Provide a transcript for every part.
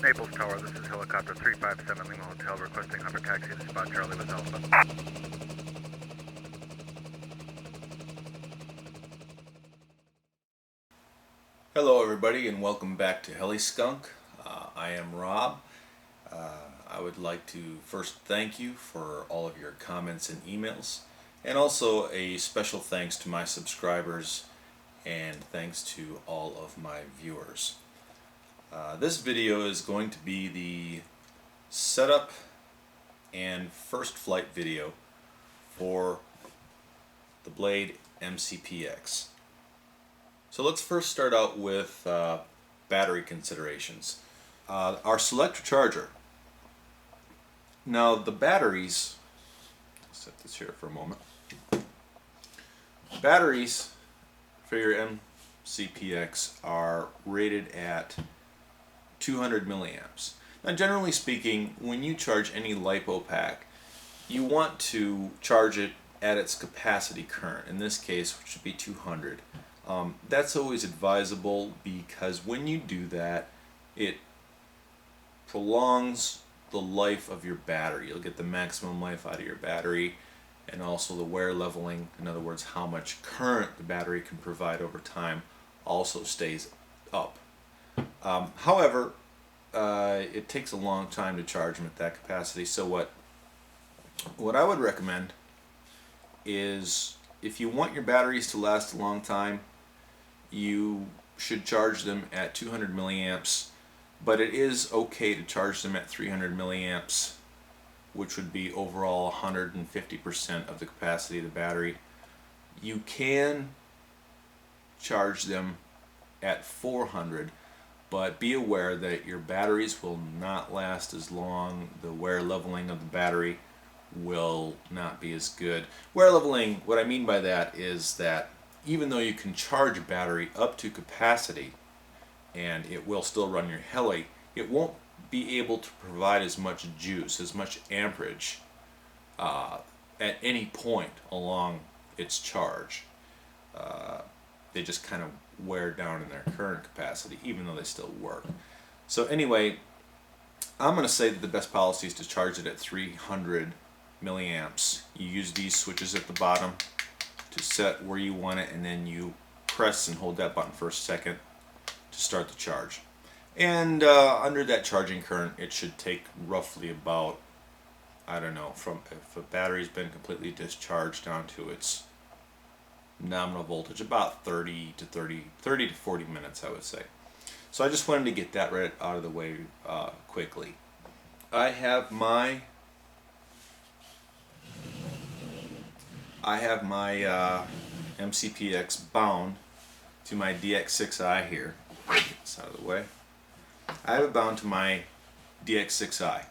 Naples Tower, this is helicopter 357 Lima Hotel requesting Hunter taxi to spot Charlie with Alpha. Hello everybody and welcome back to HeliSkunk. I am Rob. I would like to first thank you for all of your comments and emails, and also a special thanks to my subscribers and thanks to all of my viewers. This video is going to be the setup and first flight video for the Blade mCP-X. So let's first start out with battery considerations. Our selector charger. Now the batteries, I'll set this here for a moment. Batteries for your mCP-X are rated at 200 milliamps. Now generally speaking, when you charge any LiPo pack, you want to charge it at its capacity current, in this case which would be 200. That's always advisable because when you do that, it prolongs the life of your battery. You'll get the maximum life out of your battery, and also the wear leveling, in other words how much current the battery can provide over time, also stays up. However, it takes a long time to charge them at that capacity, so what I would recommend is, if you want your batteries to last a long time, you should charge them at 200 milliamps, but it is okay to charge them at 300 milliamps, which would be overall 150% of the capacity of the battery. You can charge them at 400, but be aware that your batteries will not last as long. The wear leveling of the battery will not be as good. Wear leveling, what I mean by that is that even though you can charge a battery up to capacity and it will still run your heli, it won't be able to provide as much juice, as much amperage at any point along its charge. They just kind of wear down in their current capacity even though they still work. So anyway, I'm going to say that the best policy is to charge it at 300 milliamps. You use these switches at the bottom to set where you want it, and then you press and hold that button for a second to start the charge. And under that charging current, it should take roughly about, I don't know, from if a battery's been completely discharged down to its nominal voltage, about 30 to 40 minutes, I would say. So I just wanted to get that right out of the way quickly. I have my mCP-X bound to my DX6i here. Get this out of the way. I have it bound to my DX6i,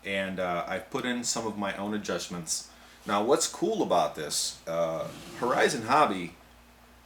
and I've put in some of my own adjustments. Now what's cool about this, Horizon Hobby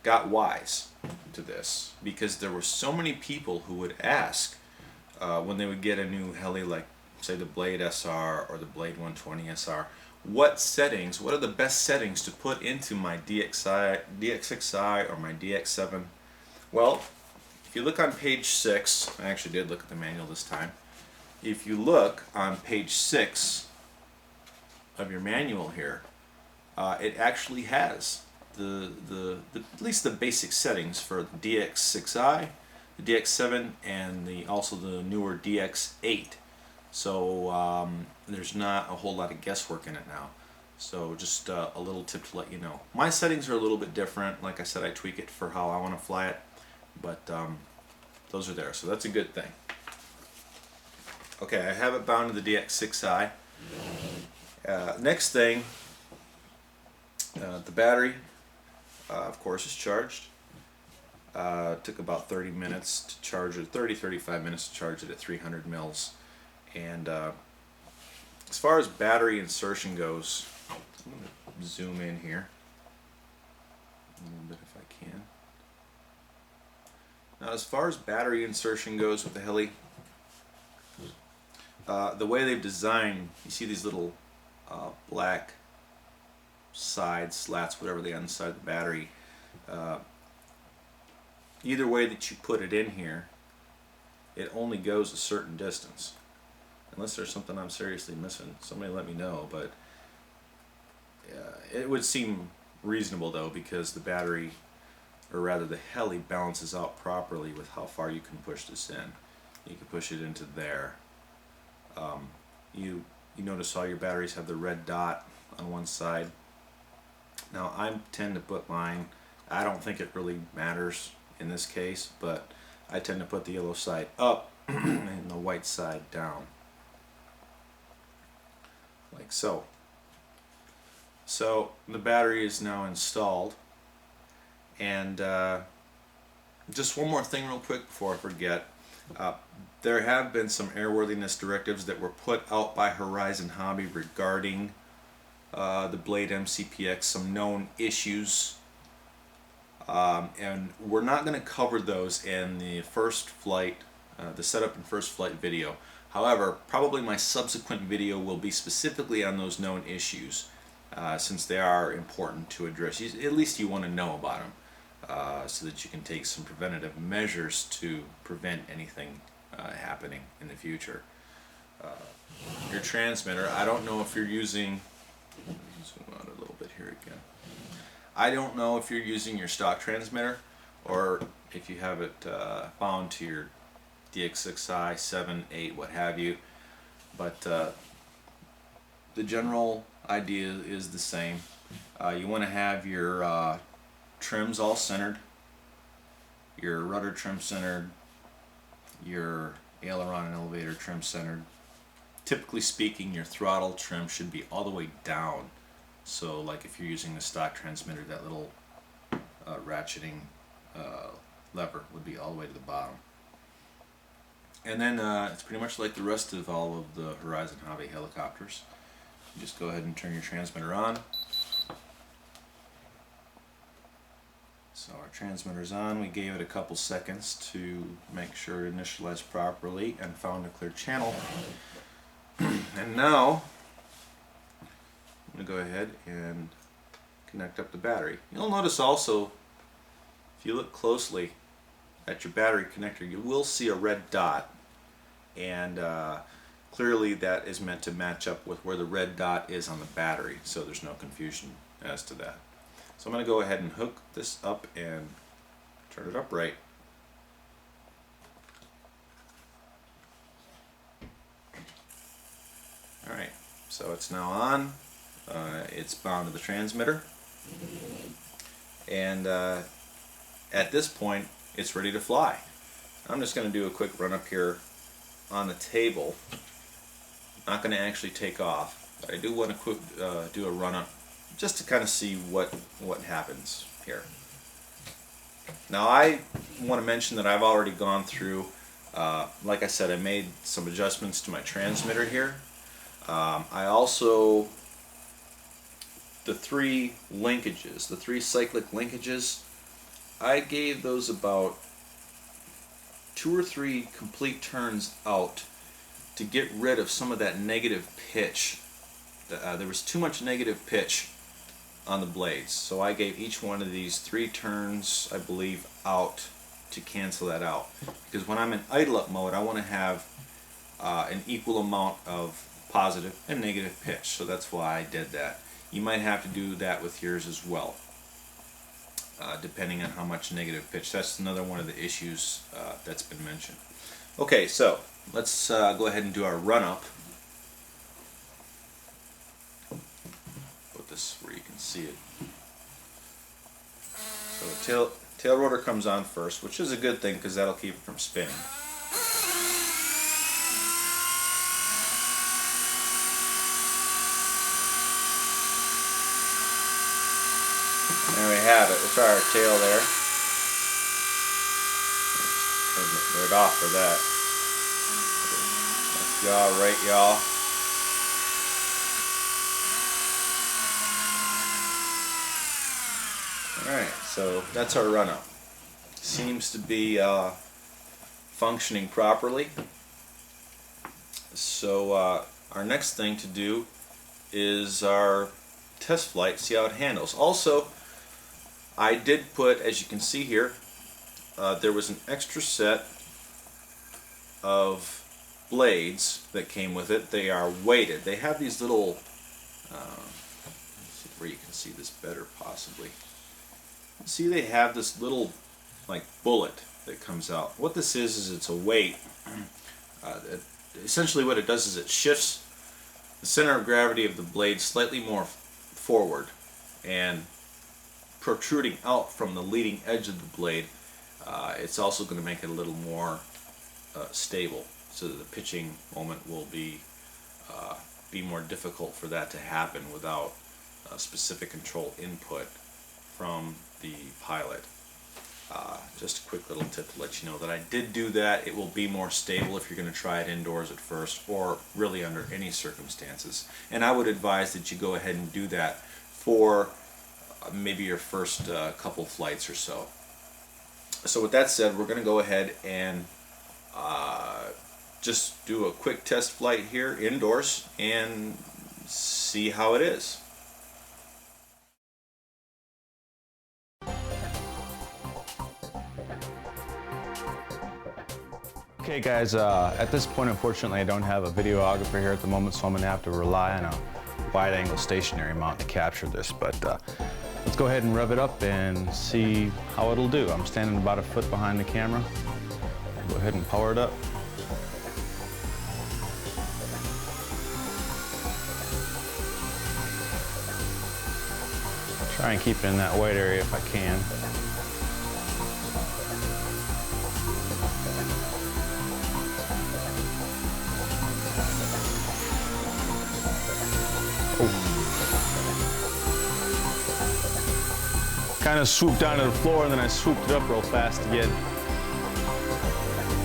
got wise to this, because there were so many people who would ask when they would get a new heli, like say the Blade SR or the Blade 120 SR, what are the best settings to put into my DX6i or my DX7? Well, if you look on page 6, I actually did look at the manual this time. If you look on page 6 of your manual here, it actually has at least the basic settings for the DX6i, the DX7, and also the newer DX8. So there's not a whole lot of guesswork in it now. So just a little tip to let you know. My settings are a little bit different. Like I said, I tweak it for how I want to fly it, but those are there, so that's a good thing. Okay, I have it bound to the DX6i. Next thing, the battery, of course, is charged. Took about 30 minutes to charge it, 30-35 minutes to charge it at 300 mils. And as far as battery insertion goes, I'm going to zoom in here a little bit if I can. Now as far as battery insertion goes with the heli, the way they've designed, you see these little black side slats, whatever they are on the side of the battery. Either way that you put it in here, it only goes a certain distance. Unless there's something I'm seriously missing, somebody let me know. But it would seem reasonable though, because the battery, or rather the heli, balances out properly with how far you can push this in. You can push it into there. You notice how your batteries have the red dot on one side. Now I tend to put mine, I don't think it really matters in this case, but I tend to put the yellow side up and the white side down, like so. So the battery is now installed, and just one more thing real quick before I forget. There have been some airworthiness directives that were put out by Horizon Hobby regarding the Blade mCPX, some known issues, and we're not going to cover those in the first flight, the setup and first flight video. However, probably my subsequent video will be specifically on those known issues, since they are important to address. At least you want to know about them, so that you can take some preventative measures to prevent anything happening in the future. Your transmitter, I don't know if you're using, zoom out a little bit here again. I don't know if you're using your stock transmitter or if you have it bound to your DX6i, 7, 8, what have you, but the general idea is the same. You want to have your trims all centered, your rudder trim centered, your aileron and elevator trim centered. Typically speaking, your throttle trim should be all the way down. So like if you're using the stock transmitter, that little ratcheting lever would be all the way to the bottom. And then it's pretty much like the rest of all of the Horizon Hobby helicopters. You just go ahead and turn your transmitter on. So our transmitter's on. We gave it a couple seconds to make sure it initialized properly and found a clear channel. And now I'm going to go ahead and connect up the battery. You'll notice also, if you look closely at your battery connector, you will see a red dot, and clearly that is meant to match up with where the red dot is on the battery, so there's no confusion as to that. So I'm going to go ahead and hook this up and turn it upright. Alright, so it's now on. It's bound to the transmitter, and at this point it's ready to fly. I'm just going to do a quick run up here on the table. Not going to actually take off, but I do want to do a run up just to kind of see what happens here. Now I want to mention that I've already gone through, like I said, I made some adjustments to my transmitter here. I also, the three linkages, the three cyclic linkages, I gave those about 2 or 3 complete turns out to get rid of some of that negative pitch. There was too much negative pitch on the blades, so I gave each one of these 3 turns, I believe, out to cancel that out. Because when I'm in idle up mode, I want to have an equal amount of positive and negative pitch, so that's why I did that. You might have to do that with yours as well, depending on how much negative pitch. That's another one of the issues that's been mentioned. Okay, so let's go ahead and do our run-up. Put this where you can see it. So the tail rotor comes on first, which is a good thing because that'll keep it from spinning. There we have it. We'll try our tail there. Turn it right off for that. Left yaw, right yaw. Alright, so that's our run-up. Seems to be functioning properly. So our next thing to do is our test flight, see how it handles. Also, I did put, as you can see here, there was an extra set of blades that came with it. They are weighted. They have these little, let's see where you can see this better possibly. See, they have this little like bullet that comes out. What this is it's a weight. Essentially what it does is it shifts the center of gravity of the blade slightly more forward, and protruding out from the leading edge of the blade, it's also going to make it a little more stable, so that the pitching moment will be more difficult for that to happen without specific control input from the pilot. Just a quick little tip to let you know that I did do that. It will be more stable if you're going to try it indoors at first, or really under any circumstances. And I would advise that you go ahead and do that for maybe your first couple flights or so. So with that said, we're going to go ahead and just do a quick test flight here indoors and see how it is. Okay guys, at this point unfortunately I don't have a videographer here at the moment, so I'm going to have to rely on a wide-angle stationary mount to capture this, but let's go ahead and rev it up and see how it'll do. I'm standing about a foot behind the camera. Go ahead and power it up. Try and keep it in that white area if I can. Kind of swooped down to the floor and then I swooped it up real fast again.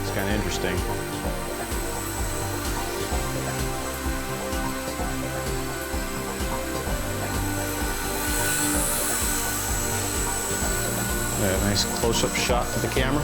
It's kind of interesting. A nice close-up shot to the camera.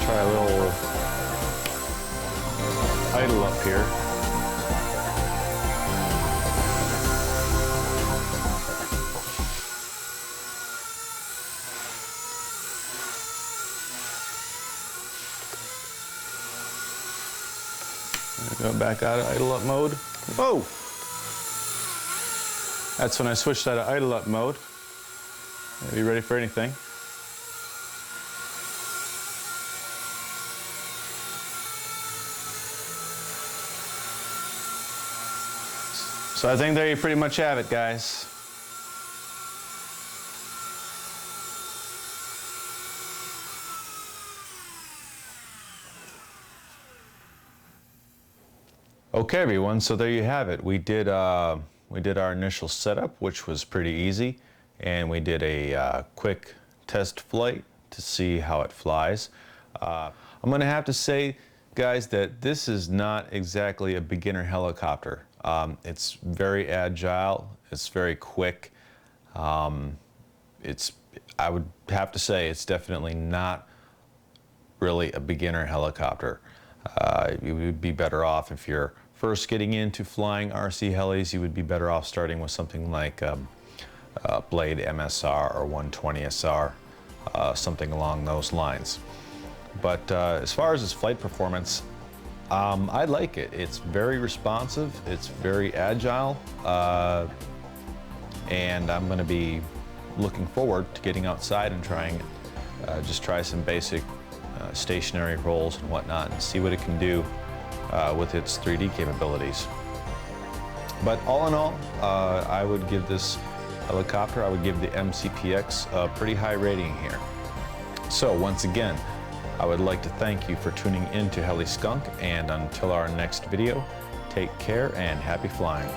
Try a little idle up here. Go back out of idle up mode. Whoa! That's when I switched out of idle up mode. Are you ready for anything? So I think there you pretty much have it, guys. Okay, everyone. So there you have it. We did our initial setup, which was pretty easy, and we did a quick test flight to see how it flies. I'm going to have to say, guys, that this is not exactly a beginner helicopter. It's very agile, it's very quick. I would have to say it's definitely not really a beginner helicopter. You would be better off if you're first getting into flying RC helis. You would be better off starting with something like Blade MSR or 120 SR, something along those lines. But as far as its flight performance, I like it. It's very responsive, it's very agile, and I'm going to be looking forward to getting outside and trying it. Just try some basic stationary rolls and whatnot and see what it can do with its 3D capabilities. But all in all, I would give this helicopter, I would give the mCP-X a pretty high rating here. So once again, I would like to thank you for tuning in to HeliSkunk, and until our next video, take care and happy flying.